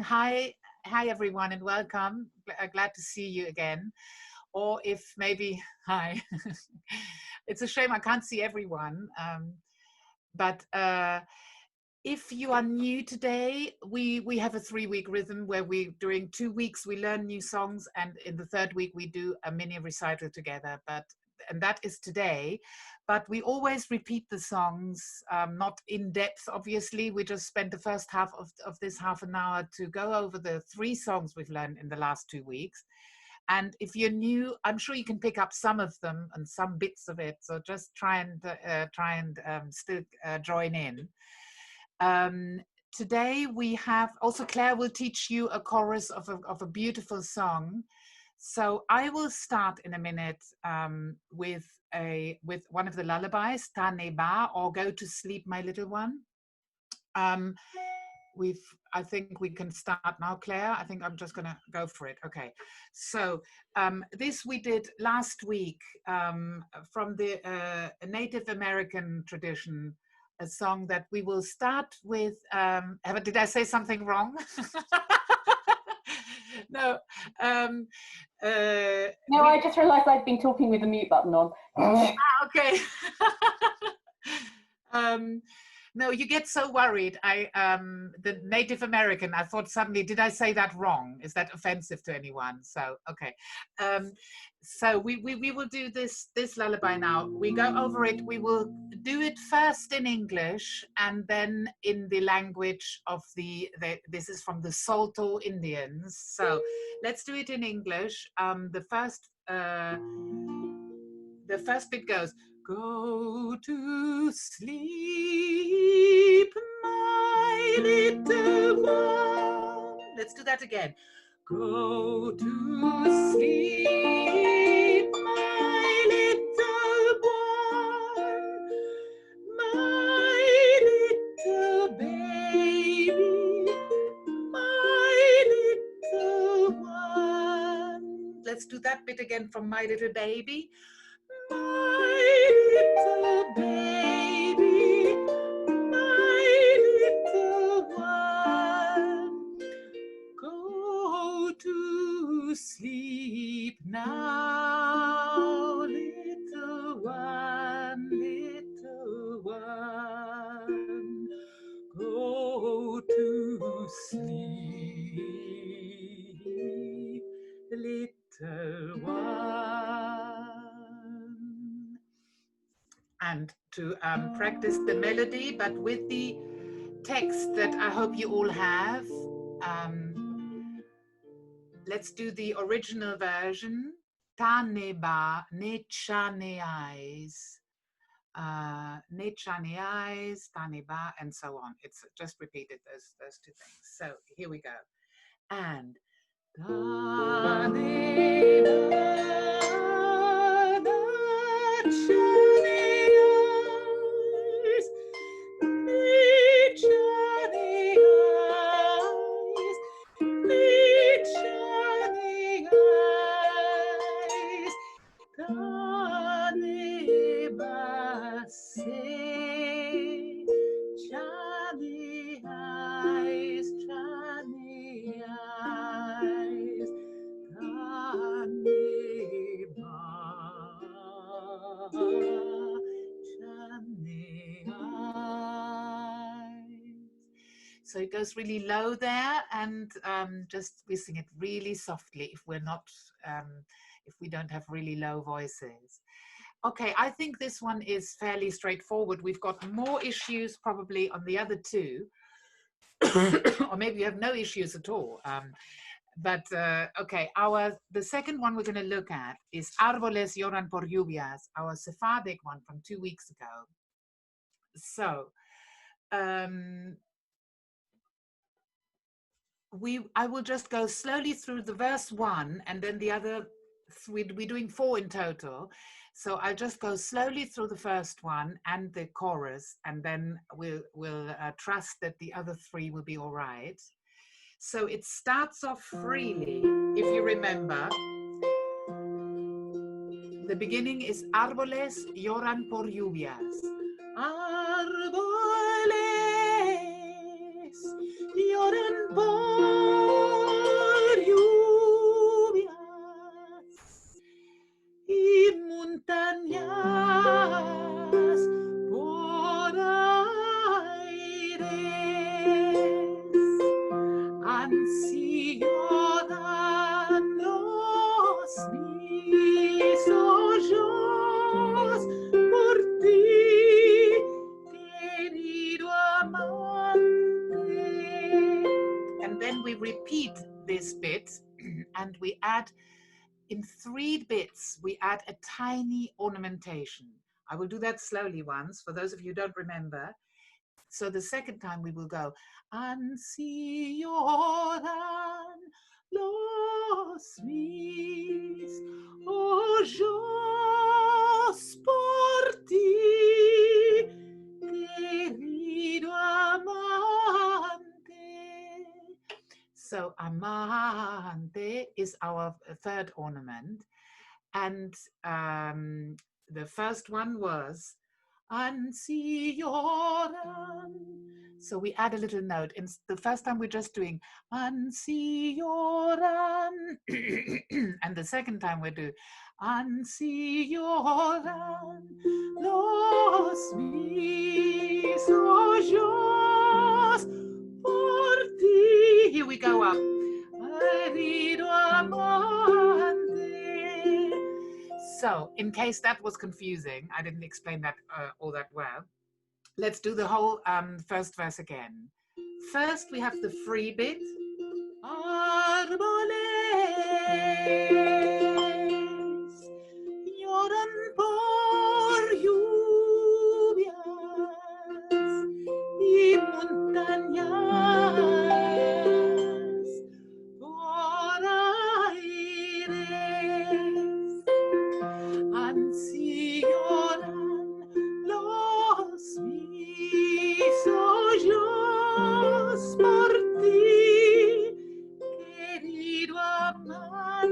saying hi everyone, and welcome. Glad to see you again. Or if maybe hi. It's a shame I can't see everyone. But if you are new today, we have a 3-week rhythm where during 2 weeks we learn new songs, and in the third week we do a mini recital together. And that is today. But we always repeat the songs, not in depth, obviously. We just spent the first half of this half an hour to go over the 3 songs we've learned in the last 2 weeks. And if you're new, I'm sure you can pick up some of them and some bits of it. So just try and still join in. Today we have also Claire will teach you a chorus of a beautiful song. So I will start in a minute with one of the lullabies, Tah Ne Bah, or Go to Sleep, My Little One. I think we can start now, Claire. I think I'm just gonna go for it. Okay, so this we did last week from the Native American tradition, a song that we will start with. Did I say something wrong? No. No, I just realized I'd been talking with the mute button on. Okay. No, you get so worried. The Native American, I thought suddenly, did I say that wrong? Is that offensive to anyone? So, okay. So we will do this lullaby now. We go over it. We will do it first in English and then in the language of this is from the Salto Indians. So let's do it in English. The first bit goes, go to sleep, my little one. Let's do that again. Go to sleep, my little one, my little baby, my little one. Let's do that bit again from My Little Baby. My little baby, my little one, go to sleep now, little one, go to sleep, little one. And to practice the melody, but with the text that I hope you all have. Let's do the original version. Tah Ne Bah, ne cha ne eyes, Tah Ne Bah, and so on. It's just repeated those 2 things. So here we go. And Tah Ne Bah, da cha ne eyes, ne cha ne eyes, ne cha ne eyes, Tah Ne Bah say, cha ne eyes, cha ne eyes, Tah Ne Bah, cha ne eyes. So it goes really low there, and just we sing it really softly if we're not, if we don't have really low voices. Okay, I think this one is fairly straightforward. We've got more issues probably on the other 2, or maybe you have no issues at all. Okay, the second one we're going to look at is Arvoles, Lloran por Lluvias, our Sephardic one from 2 weeks ago. So, I will just go slowly through the verse 1, and then the other, we're doing 4 in total. So I'll just go slowly through the first one and the chorus, and then we'll trust that the other 3 will be all right. So it starts off freely, if you remember. The beginning is Arvoles, Lloran por Lluvias. Arvoles, lloran por Ansí lloran los mis ojos por ti, querido amante. And then we repeat this bit and we add, in 3 bits, we add a tiny ornamentation. I will do that slowly once, for those of you who don't remember. So the second time we will go, Ansí lloran los mis ojos por ti, querido amante. So amante is our third ornament. And the first one was Ansí lloran. So we add a little note. In the first time we're just doing Ansí lloran. And the second time we do Ansí lloran los mis ojos por ti. Here we go up. Querido amante. So, in case that was confusing, I didn't explain that all that well. Let's do the whole first verse again. First, we have the free bit. Arvoles lloran por lluvias y montañas por aires. Ansí lloran los mis ojos por ti, querido amante.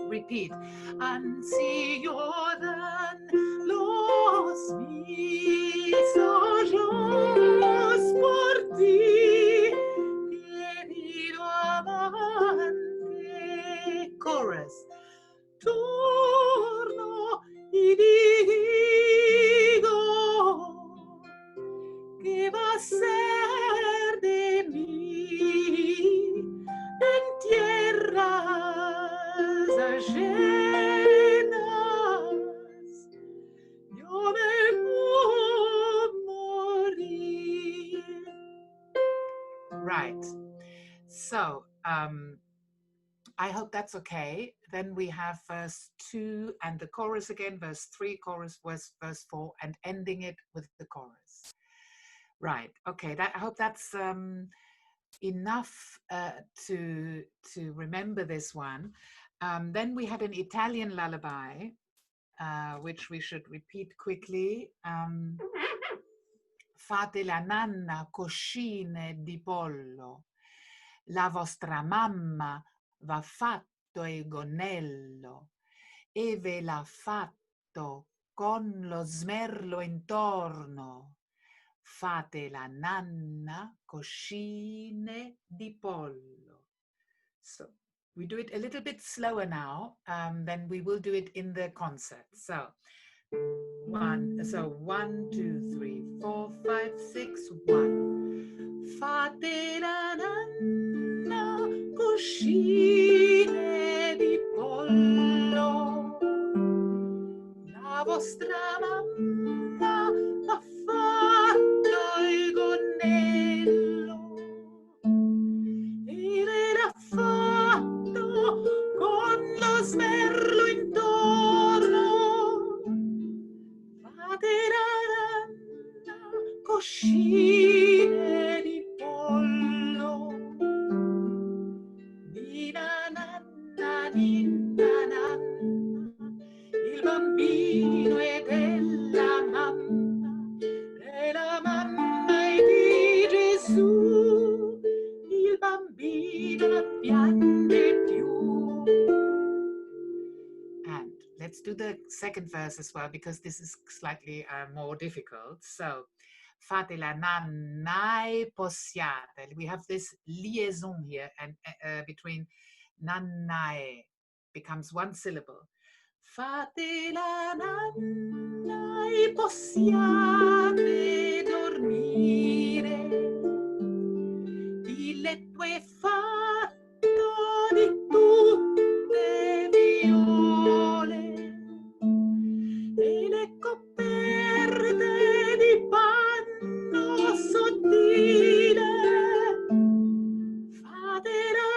Repeat. Ansí lloran los mis ojos por ti, querido amante. Chorus. Torno y digo, ¿qué va a ser de mí en tierras ajenas? Yo debo morir. Right. So, I hope that's okay. Then we have verse 2 and the chorus again, verse 3, chorus, verse 4, and ending it with the chorus. Right, okay, I hope that's enough to remember this one. Then we had an Italian lullaby, which we should repeat quickly. Fate la nanna coscine di pollo, la vostra mamma va fatto il gonello e ve l'ha fatto con lo smerlo intorno. Fate la nanna coscine di pollo. So we do it a little bit slower now, then we will do it in the concert. So 1, 2, 3, 4, 5, 6, 1. Fate la nanna coscine di pollo, la vostra mamma ha fatto il gonnello e ve l'ha fatto con lo smerlo intorno. Fate la nanna coscine di pollo, nina nanna, ninna nanna, il bambino è della mamma è di Gesù, il bambino non piange più. And let's do the second verse as well, because this is slightly more difficult. So, fate la nanna e possiate. We have this liaison here, and between nanna e becomes one syllable. Fate la nanna e possiate dormire letto è fatto di tutte viole e le coperte di panno sottile fate la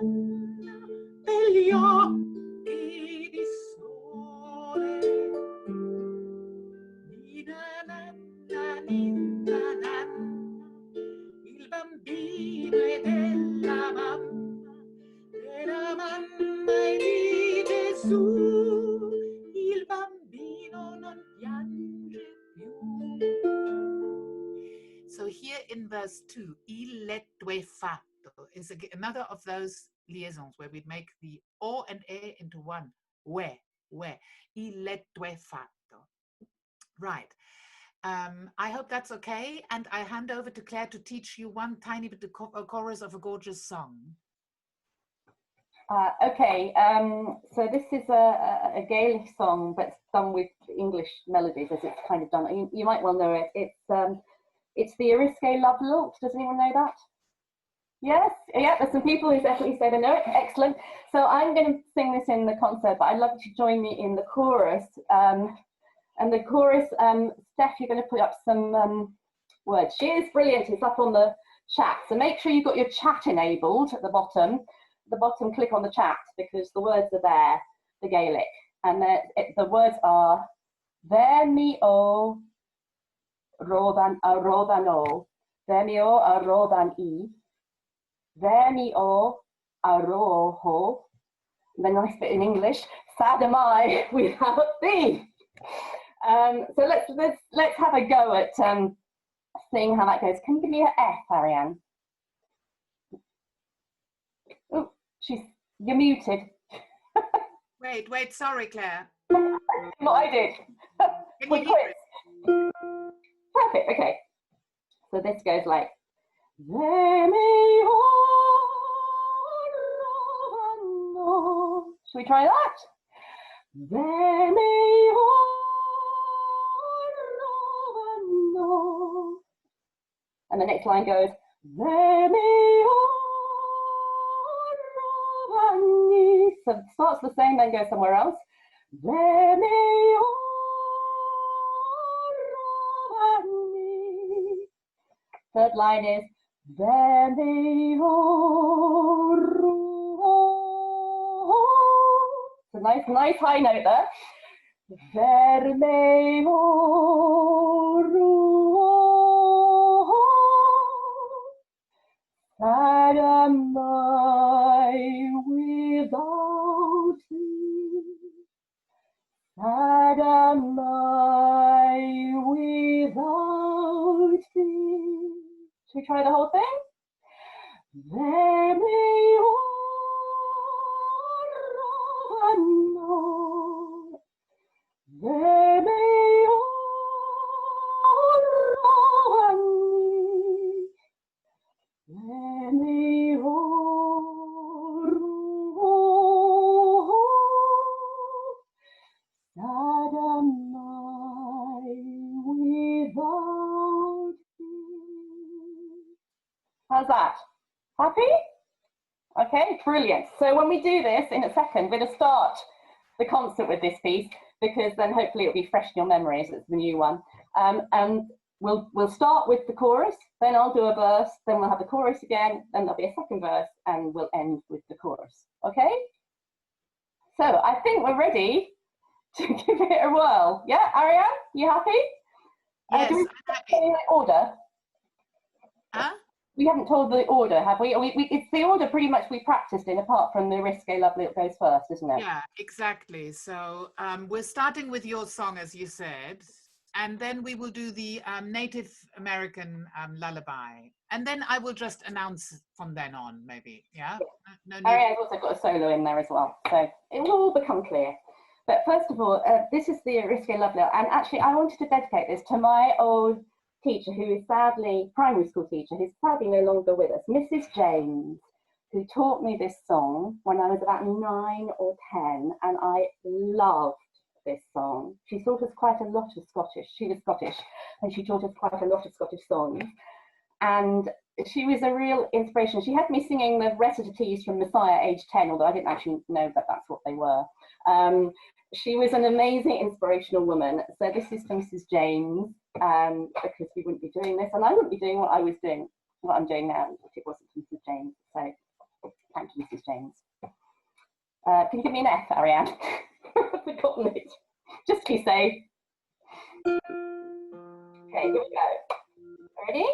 nanna per gli occhi di sole. Nina nanna, ninna nanna, il bambino è della mamma è di Gesù, il bambino non piange più. So here in verse 2, il letto è fatto is another of those liaisons where we make the o and e into one. Where, il letto è fatto. Right. I hope that's okay. And I hand over to Claire to teach you one tiny bit of chorus of a gorgeous song. Okay, so this is a Gaelic song, but done with English melodies, as it's kind of done. You might well know it. It's the Irisque Love Lilt. Does anyone know that? Yes, yeah, there's some people who definitely say they know it. Excellent. So I'm going to sing this in the concert, but I'd love you to join me in the chorus. And the chorus, Steph, you're going to put up some words. She is brilliant. It's up on the chat. So make sure you've got your chat enabled at the bottom. At the bottom, click on the chat because the words are there, the Gaelic. And the words are Ver mi o rodan a rodano, ver mi o a rodan I, ver mi o a roho. And then nice bit in English, sad am I without thee. So let's have a go at seeing how that goes. Can you give me an F, Ariane? Oh, you're muted. Wait, sorry, Claire. What I did. Can you hear it? Perfect, okay. So this goes like should we try that? And the next line goes so it starts the same, then goes somewhere else. Third line is so nice high note there. Sad am I without thee. Sad am I without thee. Should we try the whole thing? How's that? Happy? Okay, brilliant. So when we do this in a second, we're going to start the concert with this piece because then hopefully it'll be fresh in your memories. It's the new one. And we'll start with the chorus, then I'll do a verse, then we'll have the chorus again, then there'll be a second verse, and we'll end with the chorus. Okay? So I think we're ready to give it a whirl. Yeah, Ariane, you happy? Yes, do we I'm happy. Order? Huh? We haven't told the order, have we? It's the order pretty much we practiced in, apart from the Risque Lovely that goes first, isn't it? Yeah, exactly. So we're starting with your song, as you said, and then we will do the Native American lullaby. And then I will just announce from then on, maybe, yeah? No need. Ariane's also got a solo in there as well, so it will all become clear. But first of all, this is the Risque Lovely, and actually I wanted to dedicate this to my old teacher, who is sadly, primary school teacher, who's sadly no longer with us, Mrs. James, who taught me this song when I was about 9 or 10, and I loved this song. She taught us quite a lot of Scottish. She was Scottish, and she taught us quite a lot of Scottish songs. And she was a real inspiration. She had me singing the recitatives from Messiah age 10, although I didn't actually know that that's what they were. She was an amazing inspirational woman. So this is from Mrs. James, because we wouldn't be doing this, and I wouldn't be doing what I was doing, what I'm doing now, if it wasn't for Mrs. James. So thank you, Mrs. James. Can you give me an F, Ariane? I've forgotten it. Just to be safe. Okay, here we go. Ready?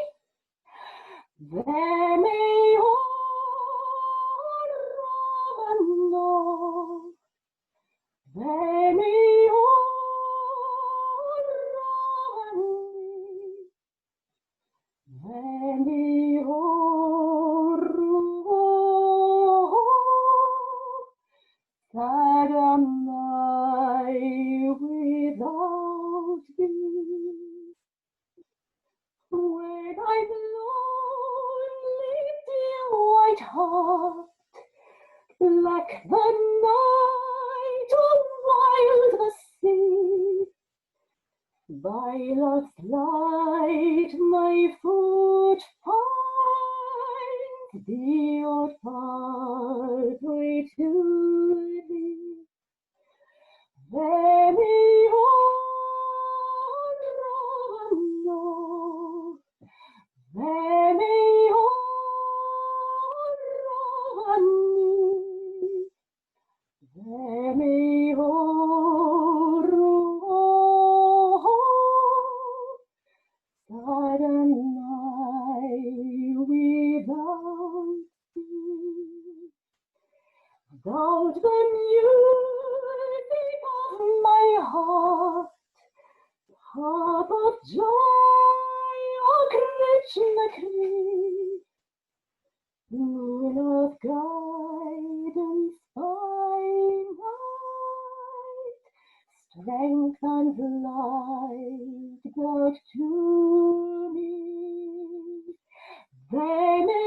Sad am I without thee, when I'm lonely, dear white heart, like the night or wild the sea, by love's light my foot finds the old pathway to thee. Veni, no, veni, veni, sad am I without thee. Without the music of my heart, harp of joy, O Krishna Kree, moon of guidance by night, strength and light God to me. Veni,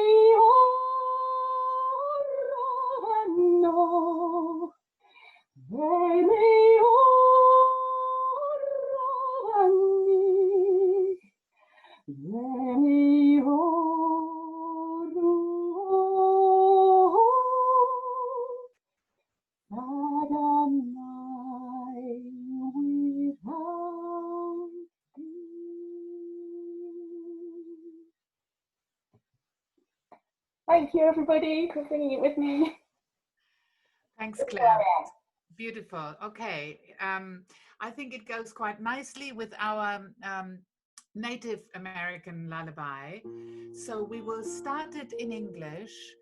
no, veni, veni, sad am I without thee. Thank you, everybody, for singing it with me. Thanks, Claire. Beautiful. Okay. I think it goes quite nicely with our Native American lullaby. So we will start it in English.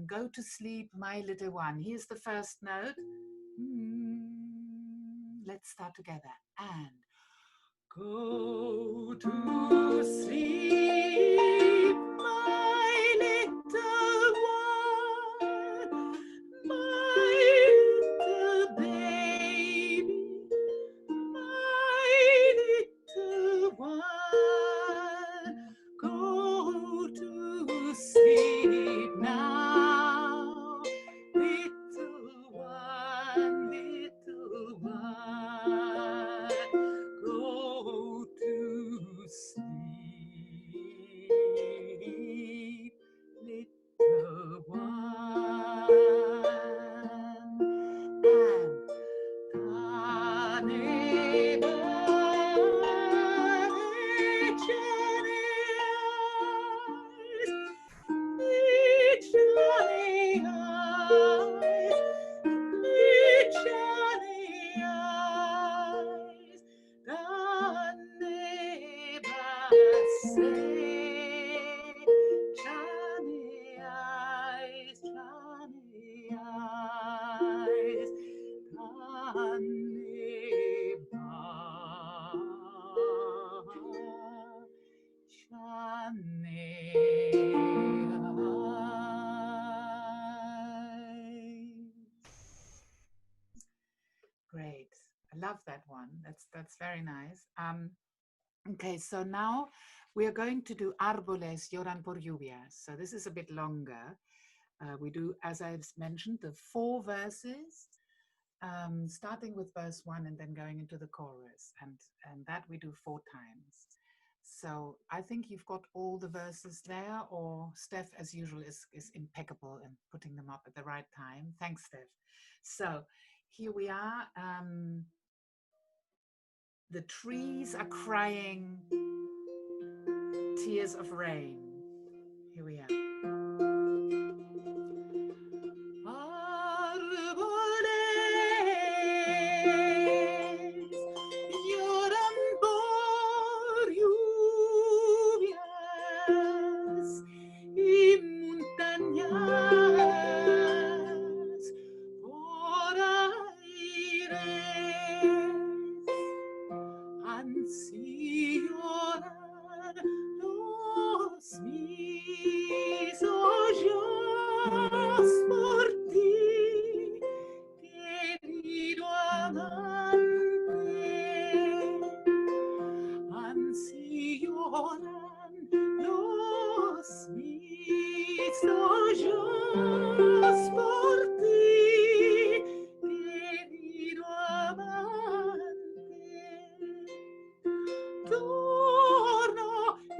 Go to sleep, my little one. Here's the first note. Let's start together. And go to sleep, my little one, my little baby, my little one. Go to sleep now, little one, little one. Go to sleep, little one. And Tah Ne Bah, Great. I love that one. That's very nice. Okay, so now we are going to do Arvoles, Lloran por Lluvias. So this is a bit longer. We do, as I've mentioned, the 4 verses, starting with verse 1 and then going into the chorus. And that we do 4 times. So I think you've got all the verses there, or Steph, as usual, is impeccable in putting them up at the right time. Thanks, Steph. So here we are. The trees are crying tears of rain. Here we are. Arvoles lloran por lluvias y montañas por aires. Ansí lloran los mis ojos por ti, querido amante. Ansí lloran los mis ojos por ti, querido amante. Torno y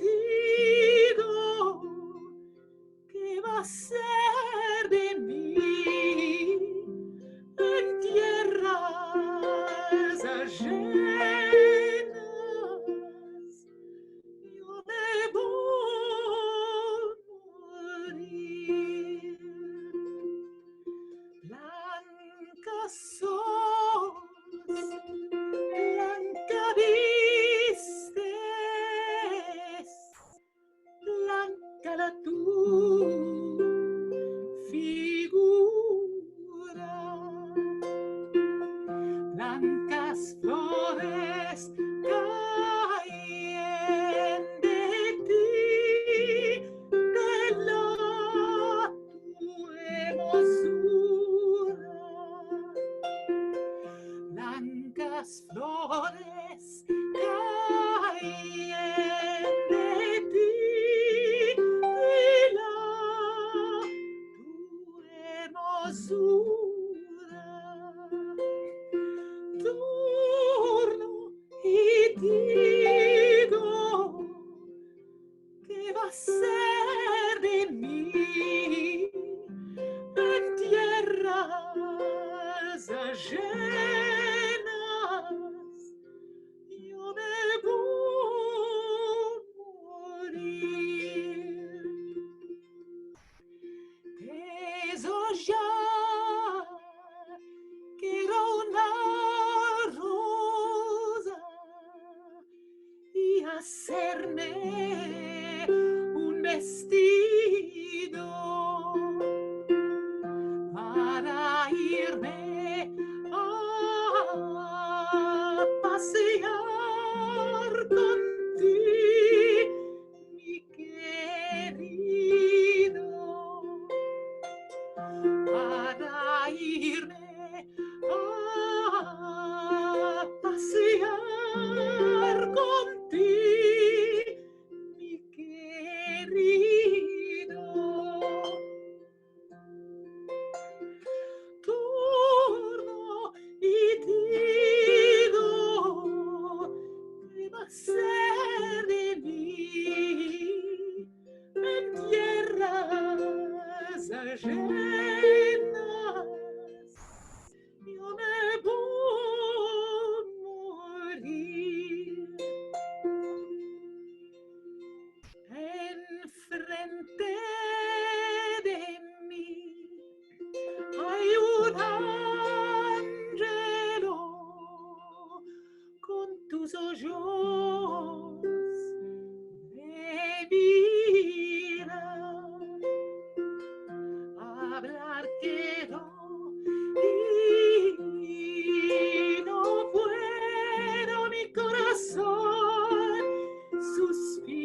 digo, ¿qué va a ser de mí en tierras ajenas? Yo debo morir. Blancas sos, Blanca vistes, Blanca la tu figura. Blancas flores caen de ti, de la tu hermozura. Blancas flores caen de ti, de la tu hermozura. Torno y digo, ¿qué va a ser de mí en tierras ajenas? Yo debo morir. Deshojar, quero una roza y hacerme un vestido para irme a pasear contigo, mi querido, para irme a pasear contigo, mi querido. Torno y digo, ¿qué va a ser de mí en tierras ajenas? Yo debo morir. Enfrente de mí hay un ángelo con tus ojos de vida. Hablar quero y no puedo, mi corazón suspira.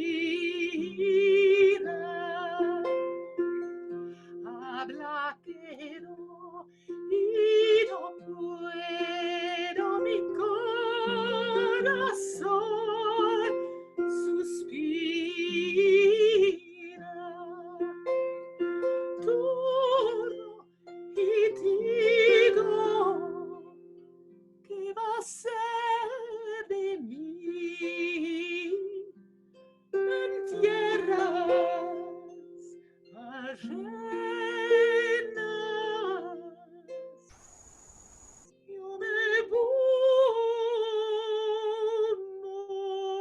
Habla quero y no puedo, mi corazón suspira. Torno ajenas, yo me voy morir.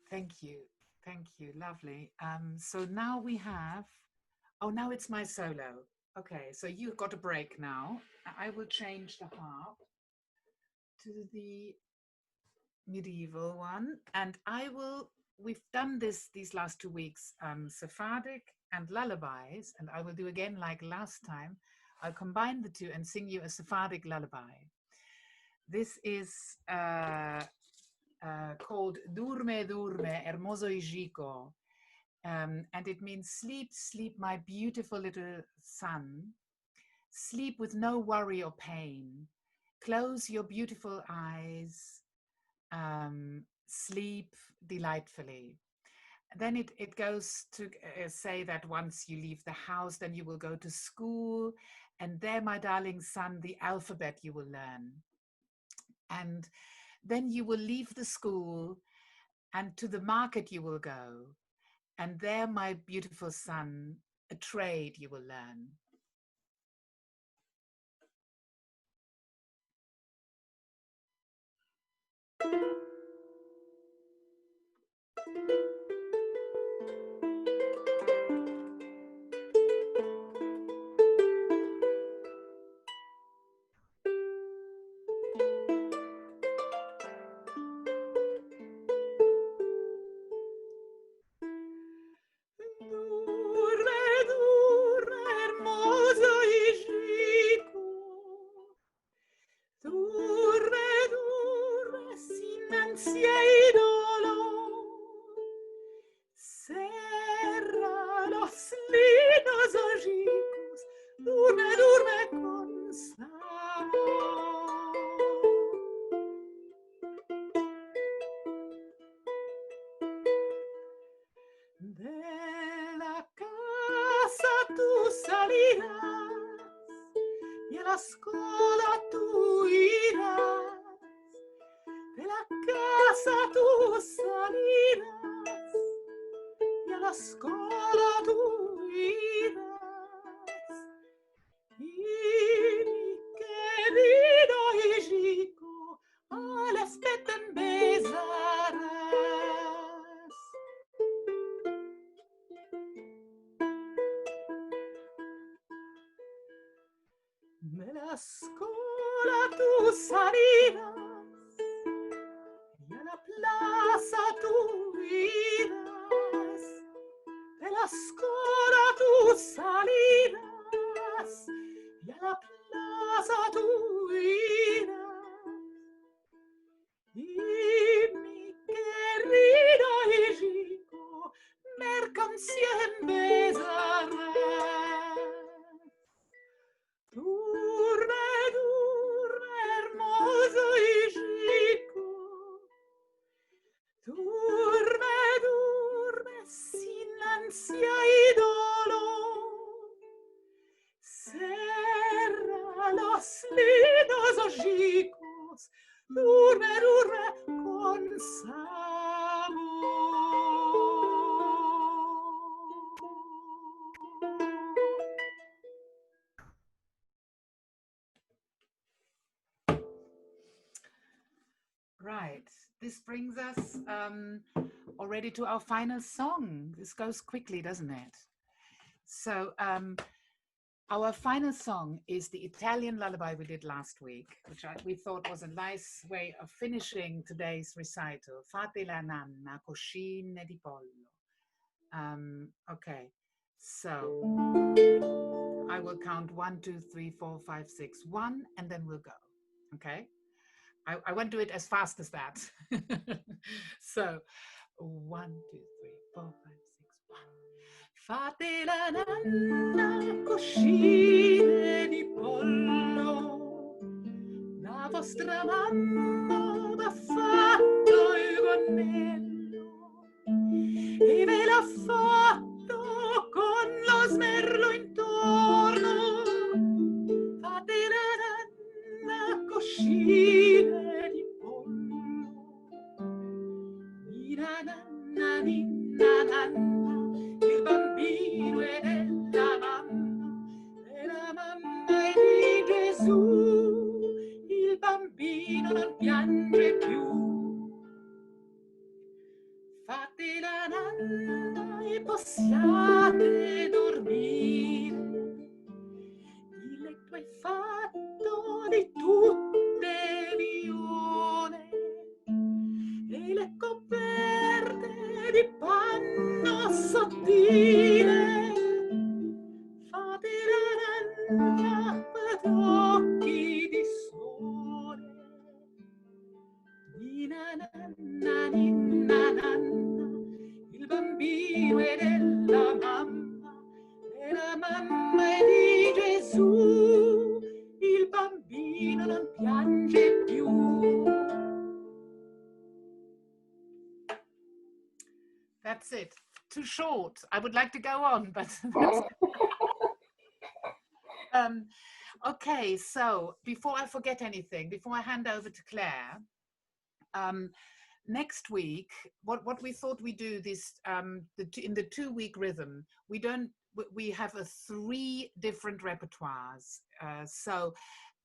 Thank you, lovely. So now we have, oh, now it's my solo. Okay, so you've got a break now. I will change the harp to the medieval one, and we've done these last 2 weeks, Sephardic and lullabies, and I will do again like last time. I'll combine the two and sing you a Sephardic lullaby. This is called Durme, Durme, hermoso hijico, and it means sleep, sleep, my beautiful little son. Sleep with no worry or pain. Close your beautiful eyes. Sleep delightfully. Then it goes to say that once you leave the house, then you will go to school, and there, my darling son, the alphabet you will learn. And then you will leave the school, and to the market you will go, and there, my beautiful son, a trade you will learn. De la casa tú salirás y a la escuela tú irás. De la casa tú salirás y a la escuela tú irás. Y mi querido hijico, a las que te besarás. De la escuela tú salirás y a la plaza tú irás. De la escuela tú salirás y a la plaza tú irás. Y mi querido hijico, mercancía en besarás. Durme, durme, hermoso hijico. Durme, durme, sin ansia y dolor. Cerra los lindos hocicos. Durme, durme, con sabor. Right, this brings us already to our final song. This goes quickly, doesn't it? So our final song is the Italian lullaby we did last week, which we thought was a nice way of finishing today's recital. Fate la nanna, coscine di pollo. Okay, so I will count 1, 2, 3, 4, 5, 6, 1, and then we'll go, okay? I won't do it as fast as that. So, 1, 2, 3, 4, 5, 6, 1. Fate la nanna, coscine di pollo. La vostra mamma m'ha fatto il gonnello e ve l'ha fatto con lo smerlo intorno. Fate la nanna, coscine di pollo. possiate dormire. Il letto è fatto di tutte viole e le coperte di panno sottile. Fate la occhi di sole. Nina nanna, ninna nanna, il bambino è della mamma è di Gesù, il bambino non piange più. That's it. Too short. I would like to go on, but okay, so before I forget anything, before I hand over to Claire, next week, what we thought we do this in the 2-week rhythm, we have 3 different repertoires. So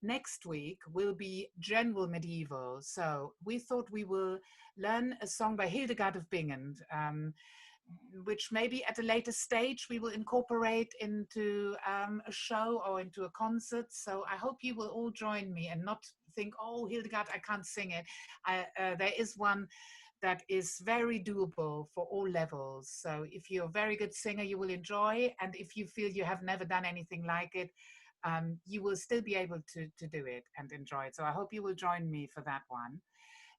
next week will be general medieval. So we thought we will learn a song by Hildegard of Bingen, which maybe at a later stage we will incorporate into a show or into a concert. So I hope you will all join me and not think, oh, Hildegard, I can't sing it. There is one that is very doable for all levels. So if you're a very good singer, you will enjoy. And if you feel you have never done anything like it, you will still be able to do it and enjoy it. So I hope you will join me for that one.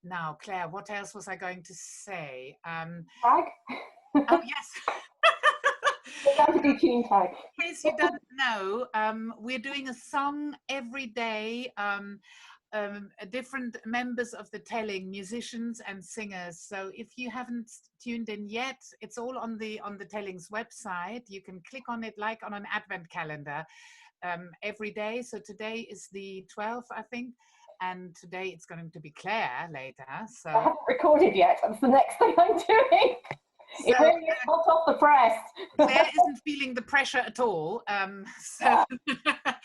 Now, Claire, what else was I going to say? Tag? Oh, yes. We're going to do tune tag. In case you don't know, we're doing a song every day. Different members of the telling, musicians and singers. So if you haven't tuned in yet, it's all on the telling's website. You can click on it like on an advent calendar every day. So today is the 12th, I think. And today it's going to be Claire later. So I haven't recorded yet. That's the next thing I'm doing. So, it really is hot off the press. Claire isn't feeling the pressure at all. So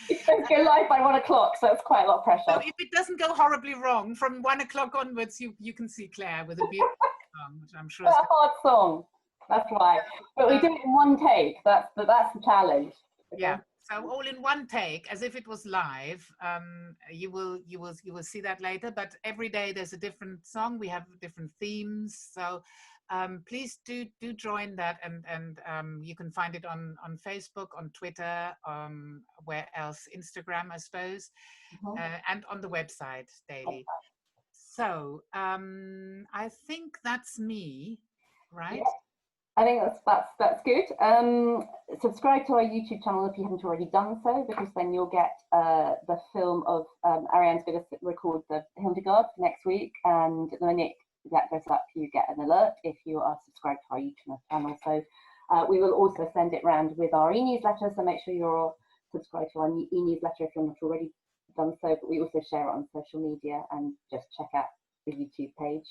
It's going to go live by 1 o'clock, so it's quite a lot of pressure. So if it doesn't go horribly wrong, from 1 o'clock onwards, you can see Claire with a beautiful song, which I'm sure it's a hard song. That's why. But we do it in one take. That's the challenge. Okay? Yeah. So all in one take, as if it was live. You will see that later. But every day there's a different song. We have different themes. So please do join that, and you can find it on Facebook, on Twitter, where else, Instagram, I suppose, and on the website daily. So I think that's me, right? Yeah. I think that's good. Subscribe to our YouTube channel if you haven't already done so, because then you'll get the film of Ariane's going to record the Hildegard for next week, and when that goes up, you get an alert if you are subscribed to our YouTube channel. So we will also send it round with our e-newsletter, so make sure you're subscribed to our e-newsletter if you're not already done so, but we also share it on social media, and just check out the YouTube page.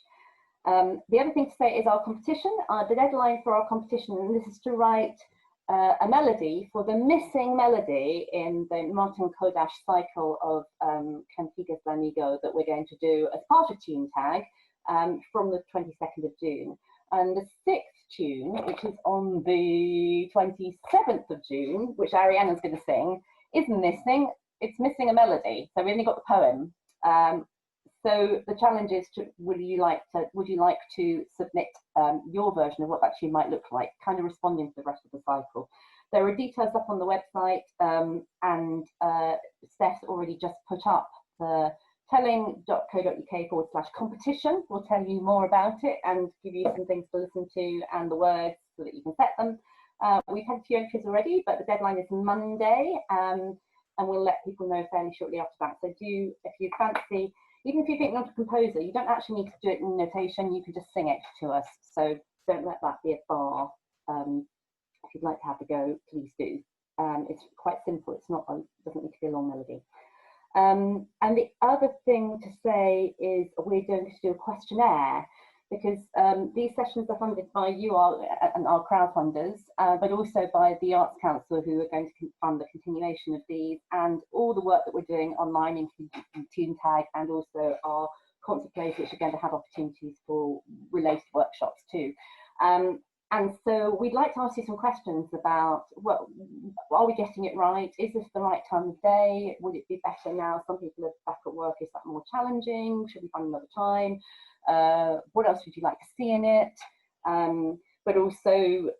The other thing to say is our competition. The deadline for our competition, and this is to write a melody for the missing melody in the Martin Kodash cycle of Cantigas de Amigo that we're going to do as part of Tune Tag from the 22nd of June. And the 6th tune, which is on the 27th of June, which Ariane is going to sing, is missing. It's missing a melody, so we only got the poem. So the challenge is would you like to submit your version of what that tune might look like, kind of responding to the rest of the cycle. There are details up on the website, and Steph's already just put up the telling.co.uk/competition. We'll tell you more about it and give you some things to listen to and the words so that you can set them. We've had a few entries already, but the deadline is Monday, and we'll let people know fairly shortly after that. So do, if you fancy, even if you think you're not a composer, you don't actually need to do it in notation, you can just sing it to us. So don't let that be a bar. If you'd like to have a go, please do. It's quite simple, it's not, doesn't need to be a long melody. And the other thing to say is we're going to do a questionnaire, because these sessions are funded by you all and our crowdfunders, but also by the Arts Council, who are going to fund the continuation of these and all the work that we're doing online, including Tune Tag, and also our concert plays, which are going to have opportunities for related workshops too. And so we'd like to ask you some questions about, well, are we getting it right? Is this the right time of day? Would it be better now? Some people are back at work. Is that more challenging? Should we find another time? What else would you like to see in it? But also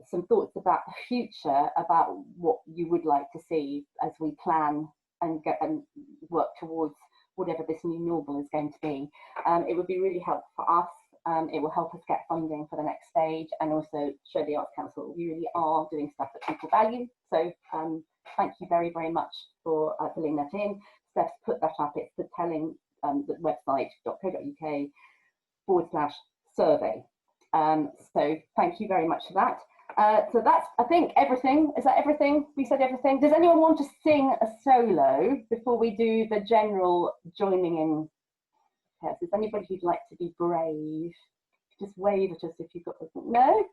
some thoughts about the future, about what you would like to see as we plan and work towards whatever this new normal is going to be. It would be really helpful for us. It will help us get funding for the next stage and also show the Arts Council we really are doing stuff that people value. So thank you very, very much for filling that in. Steph's put that up. It's the telling the website .co.uk/survey. So thank you very much for that. So that's, I think, everything. Is that everything? We said everything. Does anyone want to sing a solo before we do the general joining in? Yes, is anybody who'd like to be brave? Just wave at us if you've got something. No?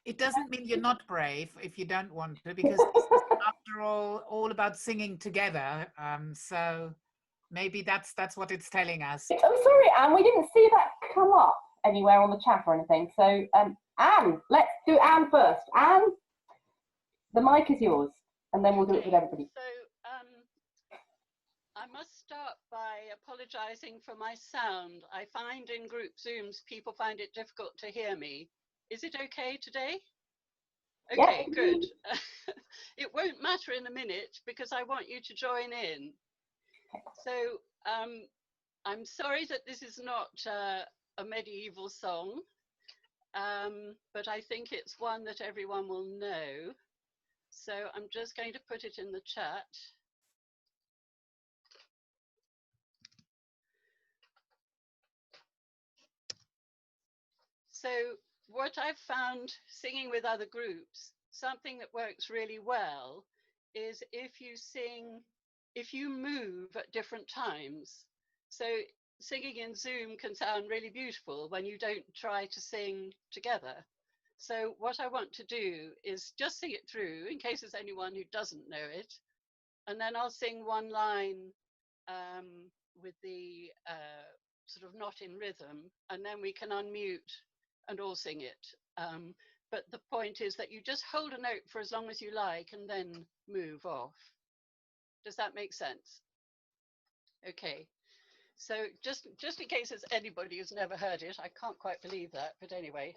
It doesn't mean you're not brave if you don't want to, because this is, after all about singing together. So maybe that's what it's telling us. Oh, sorry, Anne, we didn't see that come up anywhere on the chat or anything. So, Anne, let's do Anne first. Anne, the mic is yours, and then we'll do it with everybody. So, I must start by apologising for my sound. I find in group Zooms people find it difficult to hear me. Is it okay today? Okay, yeah. Good. It won't matter in a minute because I want you to join in. So I'm sorry that this is not a medieval song, but I think it's one that everyone will know. So I'm just going to put it in the chat. So what I've found singing with other groups, something that works really well is if you move at different times. So singing in Zoom can sound really beautiful when you don't try to sing together. So what I want to do is just sing it through in case there's anyone who doesn't know it. And then I'll sing one line with the sort of not in rhythm, and then we can unmute and all sing it. But the point is that you just hold a note for as long as you like and then move off. Does that make sense? Okay. So just in case there's anybody who's never heard it, I can't quite believe that, but anyway.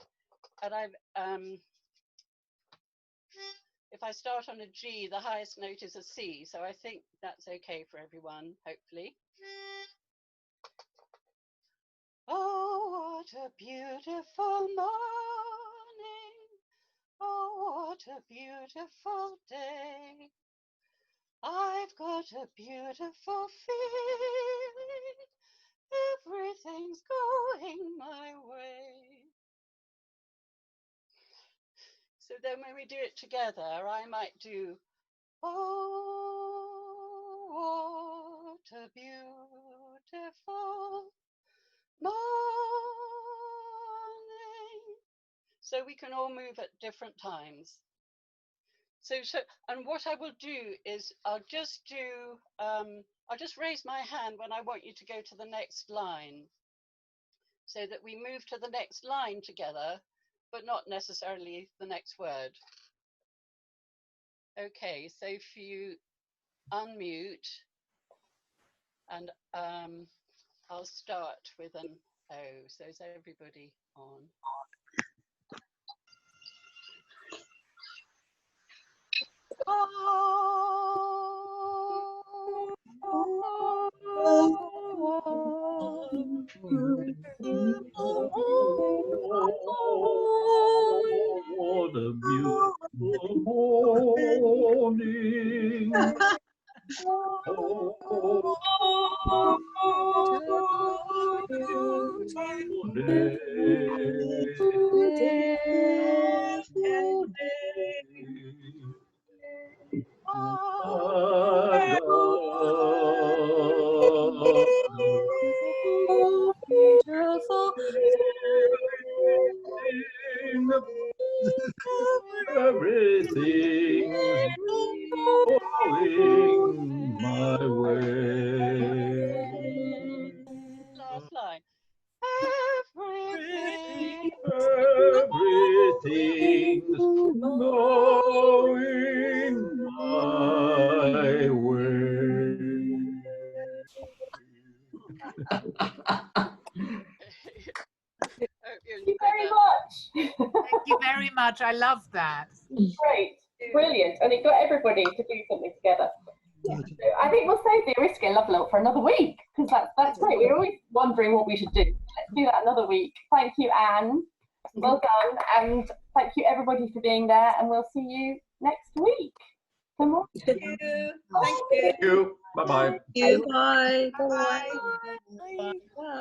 And I've if I start on a G, the highest note is a C, so I think that's okay for everyone, hopefully. Oh, what a beautiful morning. Oh, what a beautiful day. I've got a beautiful feeling. Everything's going my way. So then when we do it together, I might do, oh, what a beautiful morning. So we can all move at different times. So and what I will do is I'll just raise my hand when I want you to go to the next line, so that we move to the next line together, but not necessarily the next word. Okay, so if you unmute, and I'll start with an O. So is everybody on? What a beautiful morning. Everything's going my way. Last line. Everything Everything's going my way. Thank you very much. Thank you very much. I love that. Great, brilliant, and it got everybody to do something together. Yeah. So I think we'll save the Risque Love Look for another week, because that's great. We're always wondering what we should do. Let's do that another week. Thank you, Anne. Well done, and thank you everybody for being there, and we'll see you next week. Come on. Thank you. Thank you. Thank you. Bye-bye. Bye. Bye. Bye.